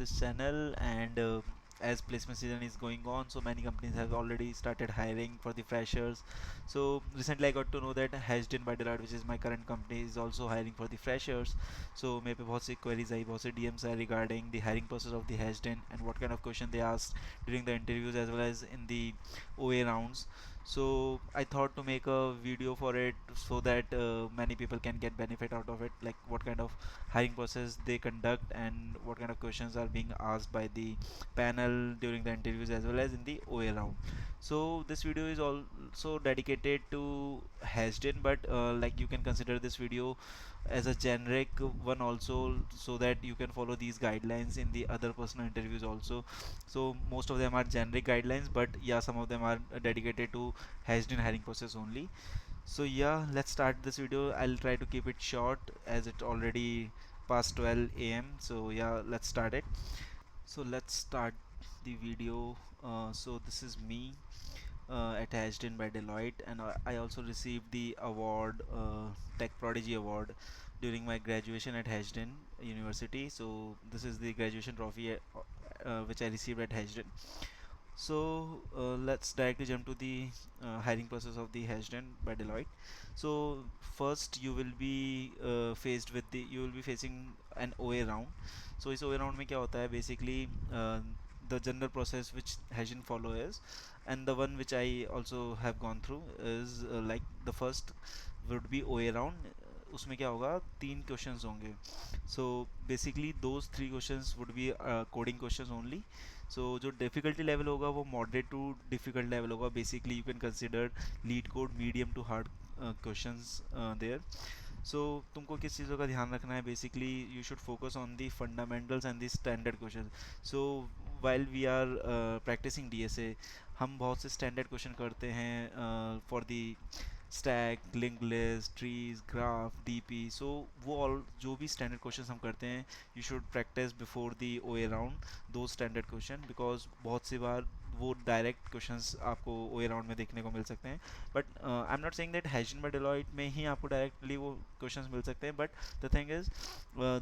this channel. And as placement season is going on, so many companies have already started hiring for the freshers. So recently I got to know that Hasdin by Deloitte, which is my current company, is also hiring for the freshers. So मेरे पे बहुत सी queries आई, बहुत से DMs I regarding the hiring process of the Hasdin and what kind of question they asked during the interviews as well as in the OA rounds. So I thought to make a video for it so that many people can get benefit out of it, like what kind of hiring process they conduct and what kind of questions are being asked by the panel during the interviews as well as in the OA round. So this video is also dedicated to Hasdin, but like you can consider this video as a generic one also, so that you can follow these guidelines in the other personal interviews also. So most of them are generic guidelines, but yeah, some of them are dedicated to Hasdin hiring process only. So yeah, let's start this video. I'll try to keep it short as it already past 12 a.m. So yeah, let's start it. So let's start the video. So this is me attached in by Deloitte, and I also received the award, Tech Prodigy Award, during my graduation at Hasdin University. So this is the graduation trophy which I received at Hasdin. So let's directly jump to the hiring process of the Hasdin by Deloitte. So first you will be you will be facing an OA round. So इस OA round में क्या होता है basically, the general process which Hasdin follow is, and the one which I also have gone through is like the first would be OA round. उसमें क्या होगा, तीन questions होंगे. So basically those three questions would be coding questions only. So जो difficulty level होगा वो moderate to difficult level होगा. Basically you can consider LeetCode medium to hard questions there. So तुमको किस चीज़ों का ध्यान रखना है, basically you should focus on the fundamentals and the standard question. So while we are practicing DSA, हम बहुत से स्टैंडर्ड क्वेश्चन करते हैं for the stack, link list, trees, graph, DP. सो वो ऑल जो भी स्टैंडर्ड क्वेश्चन हम करते हैं, you should practice before the OA round दो स्टैंडर्ड क्वेश्चन, बिकॉज बहुत सी बार वो डायरेक्ट क्वेश्चंस आपको OA राउंड में देखने को मिल सकते हैं. But I am not saying that Hasdin by Deloitte में ही आपको डायरेक्टली वो क्वेश्चंस मिल सकते हैं, but the thing is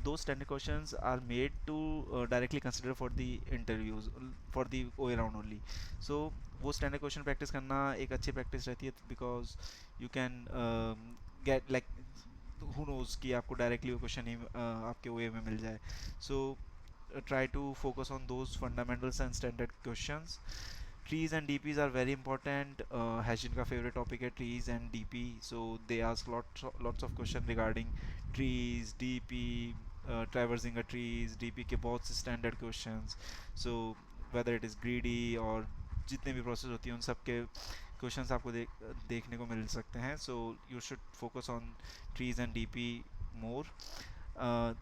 those standard questions are made to directly consider for the interviews for the OA round only. So वो standard question practice करना एक अच्छी प्रैक्टिस रहती है, because you can get like who nose कि आपको directly वो question ही आपके OA में मिल जाए. सो try to focus on those fundamentals and standard questions. Trees and DPs are very important. Hashin का favorite topic है trees and DP. So they ask lots of question regarding trees, DP, traversing a trees, DP के बहुत से standard questions. So whether it is greedy or जितने भी process होती हैं उन सब के questions आपको देखने को मिल सकते हैं. So you should focus on trees and DP more. uh,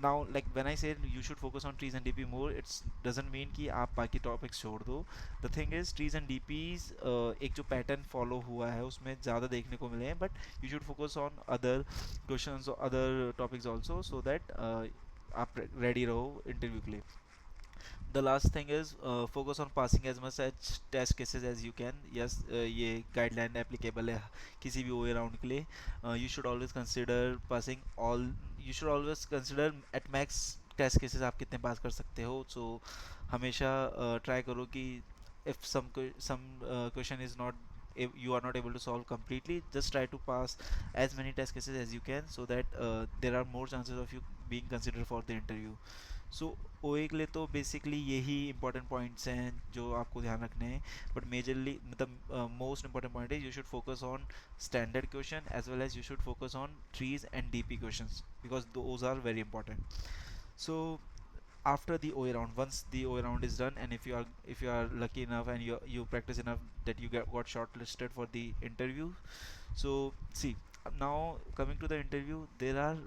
Now, like when I say you should focus on trees and DP more, it doesn't mean कि आप बाकी टॉपिक्स छोड़ दो. The thing is trees and DPs एक जो pattern follow हुआ है उसमें ज़्यादा देखने को मिले हैं, but you should focus on other questions और other topics also, so that आप रेडी रहो इंटरव्यू के लिए. The last thing is focus on passing as much as test cases as you can. Yes, ये guideline applicable है किसी भी OA round के लिए. You should always consider passing all. You should always consider at max test cases आप कितने पास कर सकते हो. सो हमेशा ट्राई करो कि if some question is not you are not able to solve completely, just try to pass as many test cases as you can, so that there are more chances of you being considered for the interview. So OA के लिए तो basically यही important points हैं जो आपको ध्यान रखने हैं. बट मेजरली मतलब मोस्ट इंपॉर्टेंट पॉइंट है, you should focus on standard question as well as you should focus on trees and DP questions, because those are very important. So after the OA round, once the OA round is done, and if you are lucky enough and you practice enough that you got shortlisted for the interview. So see, now coming to the interview, there are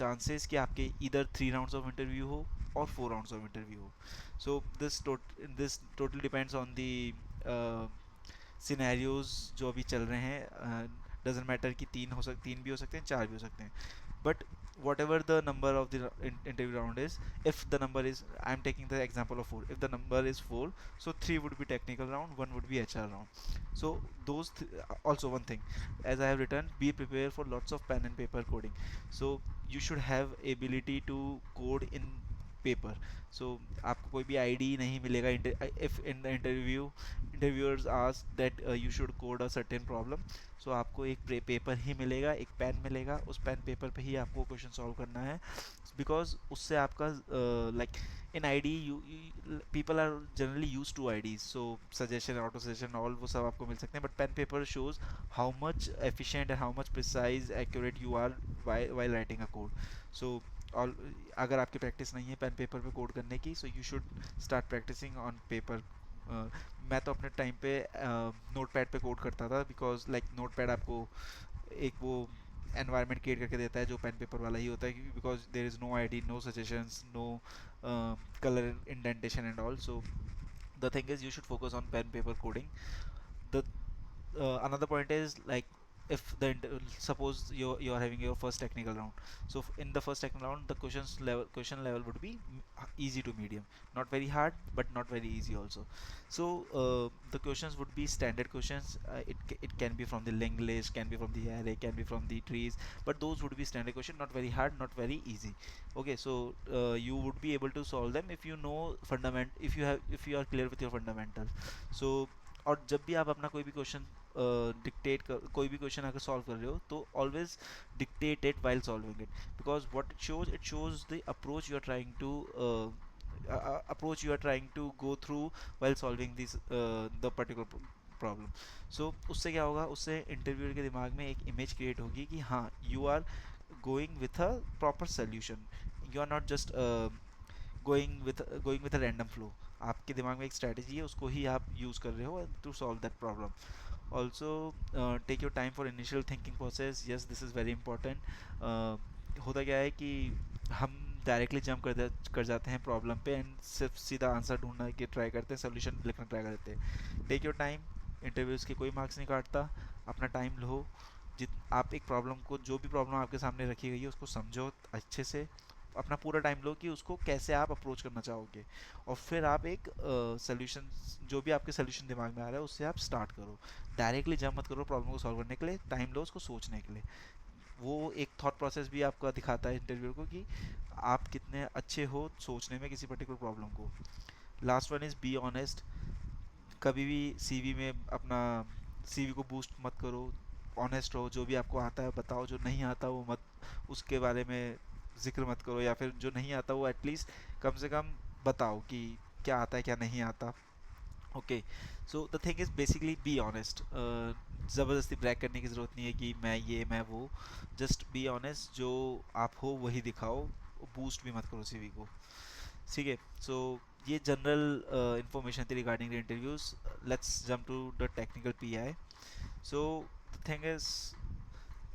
chances कि आपके either 3 rounds of interview हो or 4 rounds of interview हो. So this totally depends on the uh, scenarios जो अभी चल रहे हैं. Doesn't matter कि तीन भी हो सकते हैं, चार भी हो सकते हैं, but whatever the number of the interview round is, if the number is, I am taking the example of 4, if the number is 4, so 3 would be technical round, 1 would be HR round. So also one thing, as I have written, be prepared for lots of pen and paper coding. So you should have ability to code in paper. So आपको कोई भी IDE नहीं मिलेगा. If in the interview interviewers ask that you should code a certain problem, so आपको एक paper ही मिलेगा, एक pen मिलेगा, उस पेन पेपर पे ही आपको क्वेश्चन सॉल्व करना है. बिकॉज उससे आपका like in ID you people are generally use to IDs, so suggestion, auto suggestion, all वो सब आपको मिल सकते हैं. But pen paper shows how much efficient and how much precise accurate you are while writing a code. So all अगर आपकी practice नहीं है पेन पेपर पे कोड करने की, so you should start practicing on paper. मैं तो अपने टाइम पे नोट पैड पे कोड करता था, बिकॉज लाइक नोट पैड आपको एक वो एनवायरनमेंट क्रिएट करके देता है जो पेन पेपर वाला ही होता है, क्योंकि because there is no ID, no suggestions, no colour indentation and all. So the thing is you should focus on pen paper coding. The another point is like if suppose you're having your first technical round, so in the first technical round the question level would be easy to medium, not very hard but not very easy also. So the questions would be standard questions. It can be from the linked list, can be from the array, can be from the trees, but those would be standard question, not very hard, not very easy. Okay, so you would be able to solve them if you know fundament, if you are clear with your fundamentals. So और जब भी आप अपना कोई भी question dictate कर, कोई भी क्वेश्चन अगर सॉल्व कर रहे हो, तो always dictate it while solving it, because what it shows the approach you are trying to approach you are trying to go through while solving this the particular problem. So उससे क्या होगा, उससे interviewer के दिमाग में एक image create होगी कि हाँ you are going with a proper solution, you are not just going with a random flow. आपके दिमाग में एक स्ट्रैटेजी है, उसको ही आप यूज़ कर रहे हो to solve that problem. Also take your time for initial thinking process. Yes, this is very important. होता क्या है कि हम डायरेक्टली जंप कर जाते हैं प्रॉब्लम पे एंड सिर्फ सीधा आंसर ढूंढने की ट्राई करते हैं, सोल्यूशन लिखना ट्राई करते हैं. Take your time. इंटरव्यूज़ के कोई मार्क्स नहीं काटता. अपना टाइम लो. जित आप एक प्रॉब्लम को, जो भी प्रॉब्लम आपके सामने रखी गई है उसको समझो अच्छे से. अपना पूरा टाइम लो कि उसको कैसे आप अप्रोच करना चाहोगे, और फिर आप एक सोल्यूशन, जो भी आपके सोल्यूशन दिमाग में आ रहा है उससे आप स्टार्ट करो. डायरेक्टली जंप मत करो प्रॉब्लम को सॉल्व करने के लिए. टाइम लो उसको सोचने के लिए. वो एक थॉट प्रोसेस भी आपका दिखाता है इंटरव्यू को कि आप कितने अच्छे हो सोचने में किसी पर्टिकुलर प्रॉब्लम को. Last one is be honest. कभी भी सीवी में अपना सीवी को बूस्ट मत करो. ऑनेस्ट रहो, जो भी आपको आता है बताओ, जो नहीं आता वो मत, उसके बारे में जिक्र मत करो, या फिर जो नहीं आता वो एटलीस्ट कम से कम बताओ कि क्या आता है क्या नहीं आता. Okay, so the thing is basically be honest. ज़बरदस्ती ब्रैक करने की ज़रूरत नहीं है कि मैं ये मैं वो. जस्ट बी ऑनेस्ट, जो आप हो वही दिखाओ. बूस्ट भी मत करो सीवी को. ठीक है. सो ये जनरल इंफॉर्मेशन थी regarding the interviews. Let's jump to the technical PI. So the thing is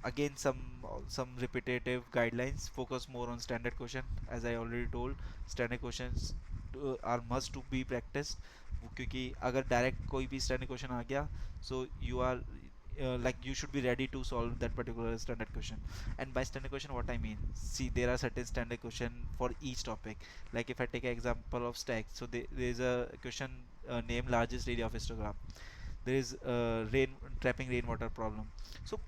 again some repetitive guidelines. Focus more on standard question, as I already told. Standard questions are must to be practiced, क्योंकि अगर direct कोई भी standard question आ गया, so you are like you should be ready to solve that particular standard question. And by standard question what I mean, see, there are certain standard question for each topic. Like if I take an example of stack, so there is a question named largest area of histogram. There is rain trapping rainwater problem. So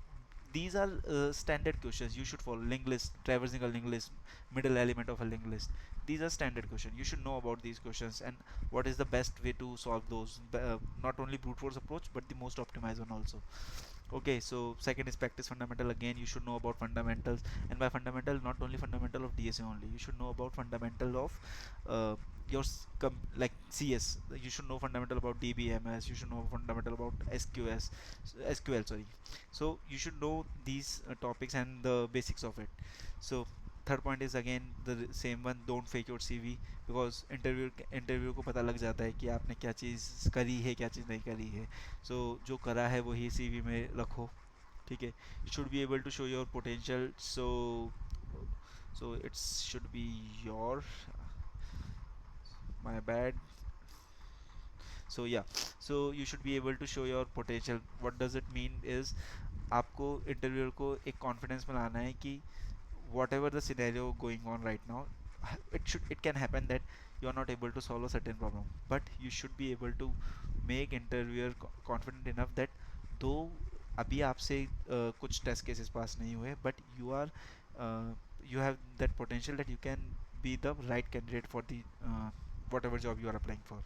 these are standard questions you should follow. Linked list, traversing a linked list, middle element of a linked list. These are standard questions, you should know about these questions and what is the best way to solve those. Not only brute force approach but the most optimized one also. Okay, so second is practice fundamental. Again, you should know about fundamentals, and by fundamental, not only fundamental of DSA only. You should know about fundamental of your like CS. You should know fundamental about DBMS. You should know fundamental about SQL. Sorry. So you should know these topics and the basics of it. So third point is again the same one. Don't fake your CV, because interview को पता लग जाता है कि आपने क्या चीज़ करी है क्या चीज़ नहीं करी है. सो जो करा है वही सीवी में रखो. ठीक है. You should be able to show your potential. So it's should be your, my bad. So yeah, so you should be able to show your potential. What does it mean is, आपको interviewer को एक confidence में लाना है कि whatever the scenario going on right now, it can happen that you are not able to solve a certain problem, but you should be able to make interviewer confident enough that though अभी आपसे कुछ test cases pass नहीं हुए, but you are, you have that potential that you can be the right candidate for the whatever job you are applying for.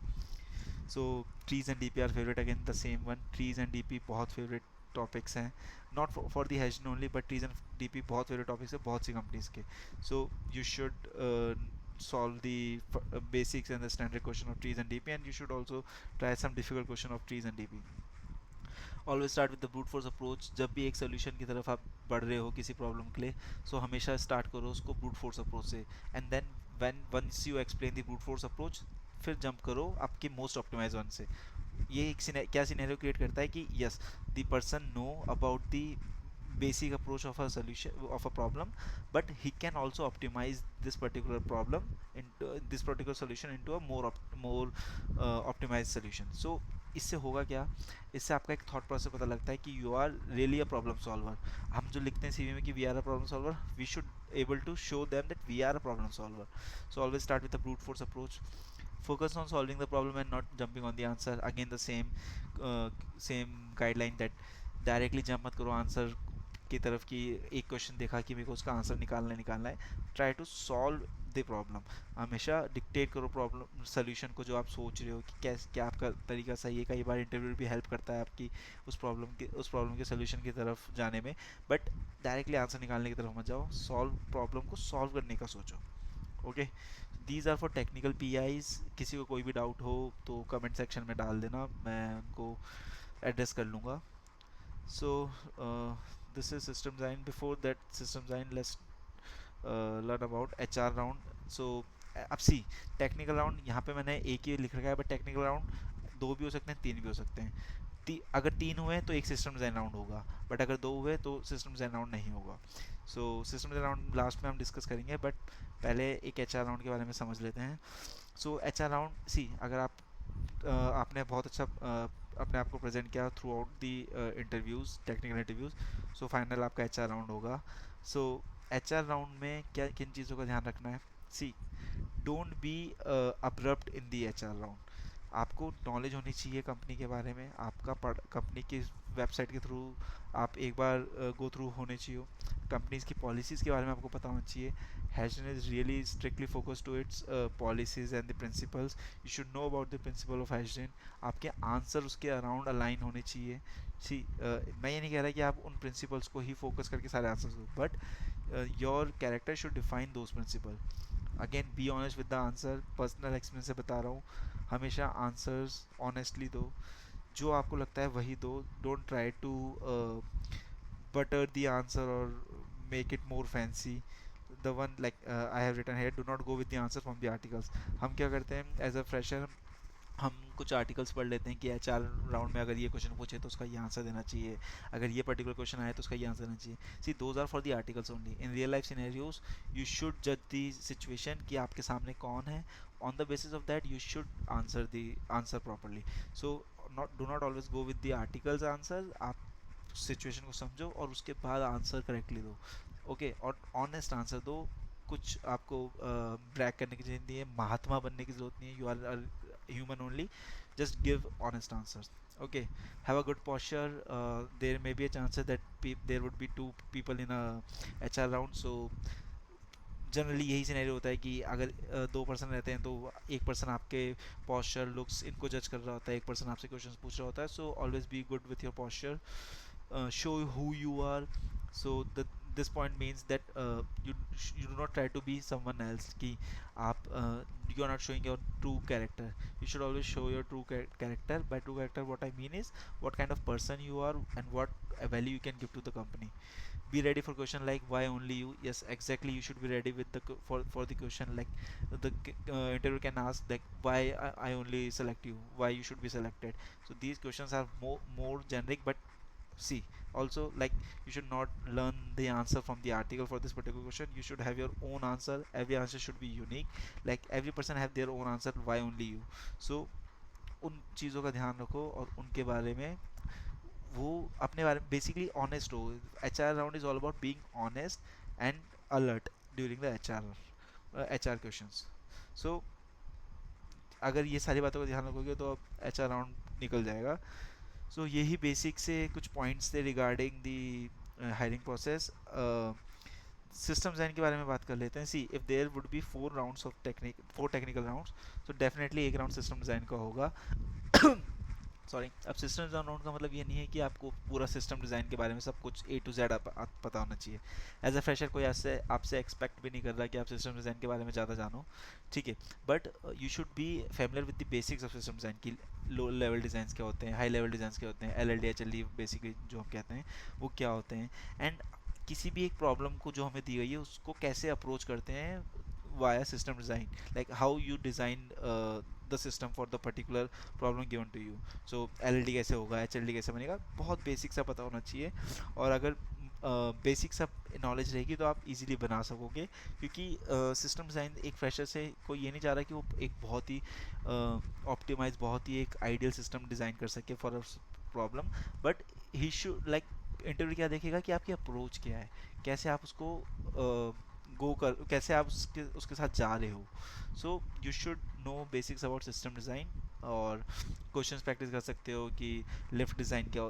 So trees and DP are favourite, again the same one, trees and DP बहुत favourite topics हैं, not for the हैजन only, but trees and DP बहुत favourite topics है बहुत सी companies के. सो you should solve the basics and the standard question of trees and dp, and you should also try some difficult question of trees and dp. Always start with the brute force approach. जब भी एक solution की तरफ आप बढ़ रहे हो किसी प्रॉब्लम के लिए, सो हमेशा स्टार्ट करो उसको ब्रूट फोर्स अप्रोच से, and then when once you explain the brute force approach, फिर जंप करो आपके मोस्ट ऑप्टिमाइज वन से. ये एक क्या सिनेरियो क्रिएट करता है कि yes, the person know about the basic approach of a solution of a problem, but he can also optimize this particular problem into this particular solution into a more optimized solution. So इससे होगा क्या, इससे आपका एक thought process पता लगता है कि you are really a problem solver. हम जो लिखते हैं सीवी में कि we are a problem solver, we should able to show them that we are a problem solver. So always start with the brute force approach. Focus on solving the problem and not jumping on the answer. Again the same guideline that directly jump मत करो answer की तरफ कि एक question देखा कि मेरे को उसका आंसर निकालना है. Try to solve the problem. हमेशा डिक्टेट करो प्रॉब्लम सोल्यूशन को जो आप सोच रहे हो कि कैसे क्या आपका तरीका सही है. कई बार इंटरव्यू भी हेल्प करता है आपकी उस प्रॉब्लम के सोल्यूशन की तरफ जाने में, बट डायरेक्टली आंसर निकालने की तरफ मत जाओ. प्रॉब्लम को सॉल्व करने का सोचो. Okay, these are for technical PIs. किसी को कोई भी डाउट हो तो कमेंट सेक्शन में डाल देना, मैं उनको एड्रेस कर लूँगा. So this is system design. Before that system design, let's learn about HR round. So अब सी टेक्निकल राउंड यहाँ पे मैंने एक ही लिख रखा है, बट टेक्निकल राउंड दो भी हो सकते हैं, तीन भी हो सकते हैं. अगर तीन हुए तो एक सिस्टम डिज़ाइन राउंड होगा, बट अगर दो हुए तो सिस्टम डिज़ाइन राउंड नहीं होगा. So system design round last में हम डिस्कस करेंगे, बट पहले एक एच आर राउंड के बारे में समझ लेते हैं. सो एच आर राउंड, सी अगर आपने बहुत अच्छा अपने आप को प्रेजेंट किया through out the interviews, technical interviews, so final आपका एच आर राउंड होगा. सो एच आर राउंड में क्या किन चीज़ों का ध्यान रखना है. See, don't be abrupt in the H R round. आपको नॉलेज होनी चाहिए कंपनी के बारे में. आपका कंपनी की वेबसाइट के थ्रू आप एक बार गो थ्रू होने चाहिए. कंपनीज की पॉलिसीज़ के बारे में आपको पता होना चाहिए. Hydrogen is really strictly focused to its policies and the principles. You should know about the principle of hydrogen. आपके आंसर उसके अराउंड अलाइन होने चाहिए. सी मैं ये नहीं कह रहा कि आप उन प्रिंसिपल्स को ही फोकस करके सारे आंसर्स दो, but your character should define those principle. Again be honest with the answer. Personal experience से बता रहा हूँ, हमेशा आंसर्स ऑनेस्टली दो. जो आपको लगता है वही दो. Don't try to butter the answer or make it more fancy. The one like I have written here, do not go with the answer from the articles. हम क्या करते हैं एज अ फ्रेशर, हम कुछ आर्टिकल्स पढ़ लेते हैं कि एच आर राउंड में अगर ये क्वेश्चन पूछे तो उसका ये आंसर देना चाहिए, अगर ये पर्टिकुलर क्वेश्चन आए तो उसका ये आंसर देना चाहिए. See those are for the articles only. In real life scenarios you should जज द सिचुएशन कि आपके सामने कौन है. On the basis of that you should answer properly. So do not always go with the articles answer. आप situation को समझो और उसके बाद आंसर करेक्टली दो. ओके, और ऑनेस्ट आंसर दो. कुछ आपको ब्रैक करने की जरूरत नहीं है, महात्मा बनने की जरूरत नहीं है. You are human only. Just give honest answers. Okay, have a good posture. There may be a chances that there would be two people in a H R round. So generally यही सिनेरियो होता है कि अगर दो person रहते हैं तो एक पर्सन आपके पोस्चर लुक्स इनको जज कर रहा होता है, एक पर्सन आपसे क्वेश्चंस पूछ रहा होता है. So always be good with your posture. Show who you are. So this point means that you do not try to be someone else कि आप you are not showing your true character. You should always show your true character. By true character what I mean is what kind of person you are and what value you can give to the company. Be ready for question like why only you. Yes, exactly, you should be ready with the for the question like the interviewer can ask like why I only select you, why you should be selected. So these questions are more generic, but see also like you should not learn the answer from the article for this particular question. You should have your own answer. Every answer should be unique. Like every person have their own answer, why only you. So उन चीज़ों का ध्यान रखो और उनके बारे में वो अपने बारे में बेसिकली ऑनेस्ट हो. H R round is all about being honest and alert during the H R question. So अगर ये सारी बातों का ध्यान रखोगे तो एच आर राउंड निकल जाएगा. सो यही बेसिक से कुछ पॉइंट्स थे regarding the hiring process. System design के बारे में बात कर लेते हैं. See if there would be four technical rounds, तो डेफिनेटली एक राउंड सिस्टम डिज़ाइन का होगा. सॉरी. अब सिस्टम डिज़ाइन राउंड का मतलब ये नहीं है कि आपको पूरा सिस्टम डिज़ाइन के बारे में सब कुछ ए टू जेड पता होना चाहिए. एज अ फ्रेशर कोई आपसे एक्सपेक्ट भी नहीं कर रहा कि आप सिस्टम डिज़ाइन के बारे में ज़्यादा जानो. ठीक है. But you should be familiar with the basics of system design की. लो लेवल डिज़ाइंस क्या होते हैं, हाई लेवल डिज़ाइंस क्या होते हैं, L L D H L D basically जो हम कहते हैं वो क्या होते हैं. एंड किसी भी एक प्रॉब्लम को जो हमें दी गई है उसको कैसे अप्रोच करते हैं via system design. Like how you design the system for the particular problem given to you. So LED कैसे होगा, एचएलडी कैसे बनेगा, बहुत बेसिक सा पता होना चाहिए. और अगर बेसिक सा नॉलेज रहेगी तो आप इजीली बना सकोगे. क्योंकि सिस्टम डिज़ाइन एक फ्रेशर से कोई ये नहीं चाह रहा कि वो एक बहुत ही ऑप्टिमाइज, बहुत ही एक आइडियल सिस्टम डिज़ाइन कर सके for a problem. But he should like interview क्या देखेगा कि आपकी अप्रोच क्या है, कैसे आप उसको गो कर, कैसे आप उसके साथ जा रहे हो. सो you should know basics about system design. और क्वेश्चंस प्रैक्टिस कर सकते हो कि लिफ्ट डिज़ाइन क्या,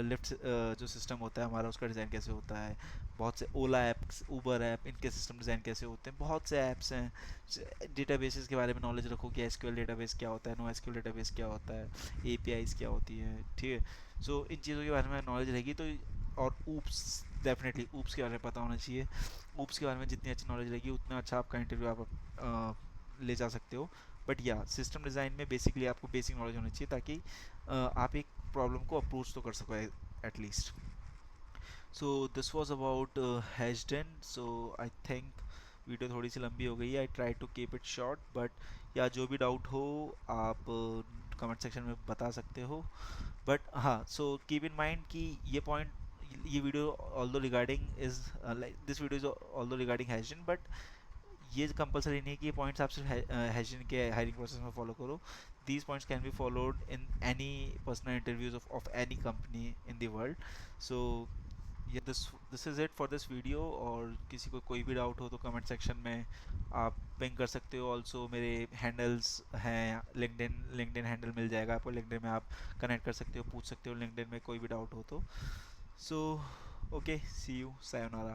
लिफ्ट जो सिस्टम होता है हमारा उसका डिज़ाइन कैसे होता है. बहुत से ओला ऐप्स, ऊबर ऐप, इनके सिस्टम डिज़ाइन कैसे होते हैं. बहुत से ऐप्स हैं. डेटाबेसेस के बारे में नॉलेज रखो कि एसक्यूएल डेटाबेस क्या होता है, नो एसक्यूएल डेटाबेस क्या होता है, एपीआईज क्या होती है. ठीक है. सो इन चीज़ों के बारे में नॉलेज रहेगी तो. और ऊप्स, डेफिनेटली ऊप्स के बारे में पता होना चाहिए. ऊप्स के बारे में जितनी अच्छी नॉलेज रहेगी उतना अच्छा आपका इंटरव्यू आप ले जा सकते हो. बट या सिस्टम डिज़ाइन में बेसिकली आपको बेसिक नॉलेज होनी चाहिए ताकि आप एक प्रॉब्लम को अप्रोच तो कर सको at least. So this was about HashedIn. So I think video थोड़ी सी लंबी हो गई है. I try to keep it short. But yeah जो भी डाउट हो आप कमेंट सेक्शन में बता सकते हो. बट हाँ, सो कीप इन माइंड कि ये video although regarding is like this video is although regarding HashedIn. But ये कंपलसरी नहीं है कि ये पॉइंट्स आप सिर्फ हैशिन के हायरिंग प्रोसेस में फॉलो करो. These points can be followed in any personal interviews of any company in the world. So ये this is it for this video. और किसी को कोई भी डाउट हो तो कमेंट सेक्शन में आप पिंग कर सकते हो. ऑल्सो मेरे हैंडल्स हैं, लिंक्डइन हैंडल मिल जाएगा आपको. लिंक्डइन में आप कनेक्ट कर सकते हो, पूछ सकते हो लिंक्डइन में कोई भी डाउट हो तो. So okay, see you, sayonara.